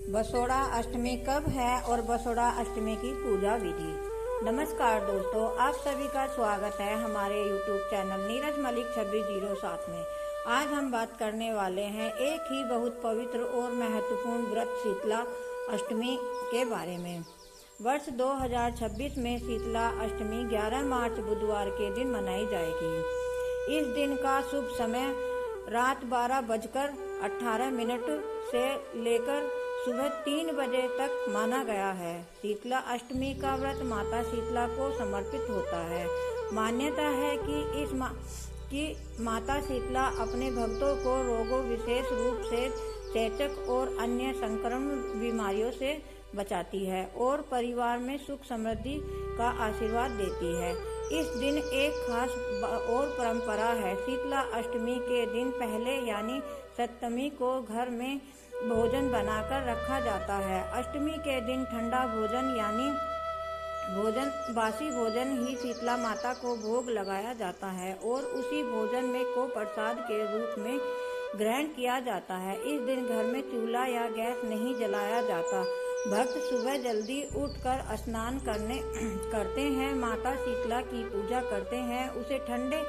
बसोड़ा अष्टमी कब है और बसोड़ा अष्टमी की पूजा विधि। नमस्कार दोस्तों, आप सभी का स्वागत है हमारे YouTube चैनल नीरज मलिक 2607 में। आज हम बात करने वाले हैं एक ही बहुत पवित्र और महत्वपूर्ण व्रत शीतला अष्टमी के बारे में। वर्ष 2026 में शीतला अष्टमी 11 मार्च बुधवार के दिन मनाई जाएगी। इस दिन का शुभ समय रात 12:18 से लेकर सुबह 3 बजे तक माना गया है। शीतला अष्टमी का व्रत माता शीतला को समर्पित होता है। मान्यता है कि माता शीतला अपने भक्तों को रोगों, विशेष रूप से चेचक और अन्य संक्रामक बीमारियों से बचाती है और परिवार में सुख समृद्धि का आशीर्वाद देती है। इस दिन एक खास और परंपरा है। शीतला अष्टमी के दिन पहले यानी सप्तमी को घर में भोजन बनाकर रखा जाता है। अष्टमी के दिन ठंडा भोजन यानी बासी भोजन ही शीतला माता को भोग लगाया जाता है और उसी भोजन में को प्रसाद के रूप में ग्रहण किया जाता है। इस दिन घर में चूल्हा या गैस नहीं जलाया जाता। भक्त सुबह जल्दी उठकर स्नान करते हैं, माता शीतला की पूजा करते हैं, उसे ठंडे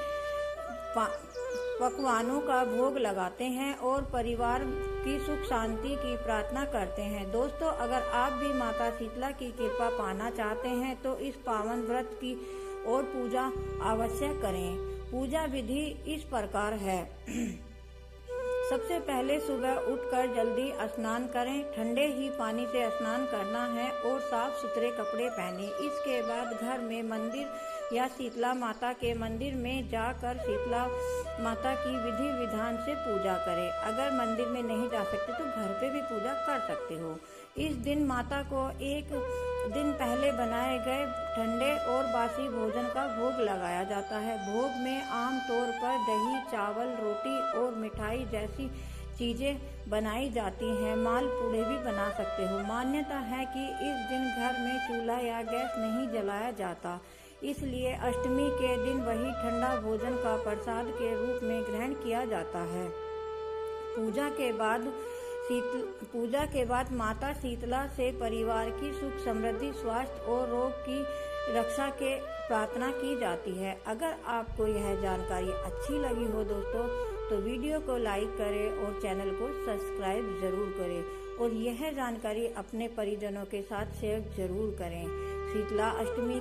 पकवानों का भोग लगाते हैं और परिवार की सुख शांति की प्रार्थना करते हैं। दोस्तों, अगर आप भी माता शीतला की कृपा पाना चाहते हैं तो इस पावन व्रत की और पूजा अवश्य करें। पूजा विधि इस प्रकार है। सबसे पहले सुबह उठकर जल्दी स्नान करें। ठंडे ही पानी से स्नान करना है और साफ सुथरे कपड़े पहने। इसके बाद घर में मंदिर या शीतला माता के मंदिर में जाकर शीतला माता की विधि विधान से पूजा करें। अगर मंदिर में नहीं जा सकते तो घर पे भी पूजा कर सकते हो। इस दिन माता को एक दिन पहले बनाए गए ठंडे और बासी भोजन का भोग लगाया जाता है। भोग में आम तौर पर दही, चावल, रोटी और मिठाई जैसी चीजें बनाई जाती हैं। मालपुड़े भी बना सकते हो। मान्यता है कि इस दिन घर में चूल्हा या गैस नहीं जलाया जाता, इसलिए अष्टमी के दिन वही ठंडा भोजन का प्रसाद के रूप में ग्रहण किया जाता है। पूजा के बाद माता शीतला से परिवार की सुख समृद्धि, स्वास्थ्य और रोग की रक्षा के प्रार्थना की जाती है। अगर आपको यह जानकारी अच्छी लगी हो दोस्तों तो वीडियो को लाइक करें और चैनल को सब्सक्राइब जरूर करें और यह जानकारी अपने परिजनों के साथ शेयर जरूर करें। शीतला अष्टमी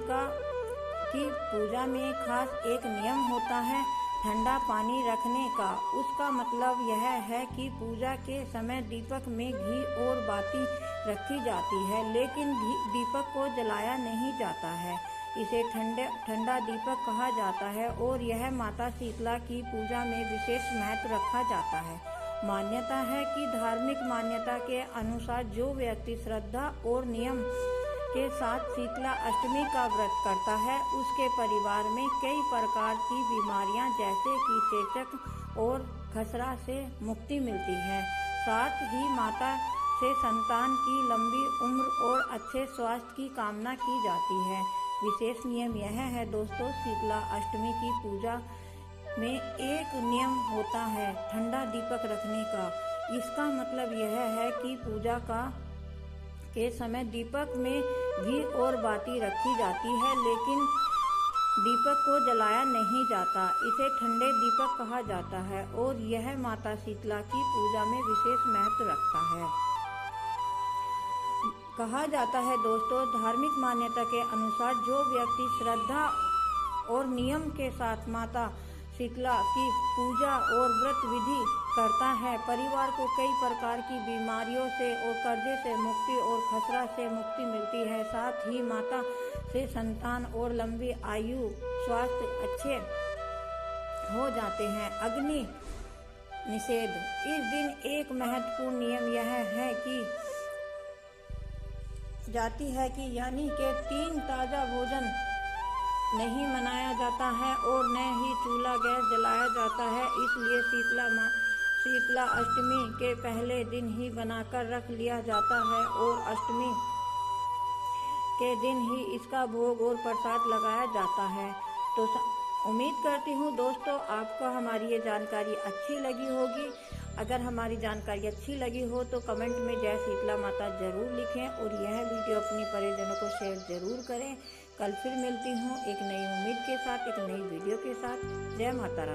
की पूजा में खास एक नियम होता है ठंडा पानी रखने का। उसका मतलब यह है कि पूजा के समय दीपक में घी और बाती रखी जाती है, लेकिन दीपक को जलाया नहीं जाता है। इसे ठंडा दीपक कहा जाता है और यह माता शीतला की पूजा में विशेष महत्व रखा जाता है। मान्यता है कि धार्मिक मान्यता के अनुसार जो व्यक्ति श्रद्धा और नियम के साथ शीतला अष्टमी का व्रत करता है उसके परिवार में कई प्रकार की बीमारियां जैसे कि चेचक और खसरा से मुक्ति मिलती है। साथ ही माता से संतान की लंबी उम्र और अच्छे स्वास्थ्य की कामना की जाती है। विशेष नियम यह है दोस्तों, शीतला अष्टमी की पूजा में एक नियम होता है ठंडा दीपक रखने का। इसका मतलब यह है कि पूजा के समय दीपक में घी और बाती रखी जाती है, लेकिन दीपक को जलाया नहीं जाता। इसे ठंडे दीपक कहा जाता है और यह माता शीतला की पूजा में विशेष महत्व रखता है। कहा जाता है दोस्तों, धार्मिक मान्यता के अनुसार जो व्यक्ति श्रद्धा और नियम के साथ माता शीतला की पूजा और व्रत विधि करता है, परिवार को कई प्रकार की बीमारियों से और कर्जे से मुक्ति और खसरा से मुक्ति मिलती है। साथ ही माता से संतान और लंबी आयु, स्वास्थ्य अच्छे हो जाते हैं। अग्नि निषेध। इस दिन एक महत्वपूर्ण नियम यह है कि यानी कि 3 ताजा भोजन नहीं मनाया जाता है और न ही चूल्हा गैस जलाया जाता है। इसलिए शीतला अष्टमी के पहले दिन ही बनाकर रख लिया जाता है और अष्टमी के दिन ही इसका भोग और प्रसाद लगाया जाता है। तो उम्मीद करती हूँ दोस्तों आपको हमारी ये जानकारी अच्छी लगी होगी। अगर हमारी जानकारी अच्छी लगी हो तो कमेंट में जय शीतला माता जरूर लिखें और यह वीडियो अपनी परिजनों को शेयर जरूर करें। कल फिर मिलती हूँ एक नई उम्मीद के साथ, एक नई वीडियो के साथ। जय माता रानी।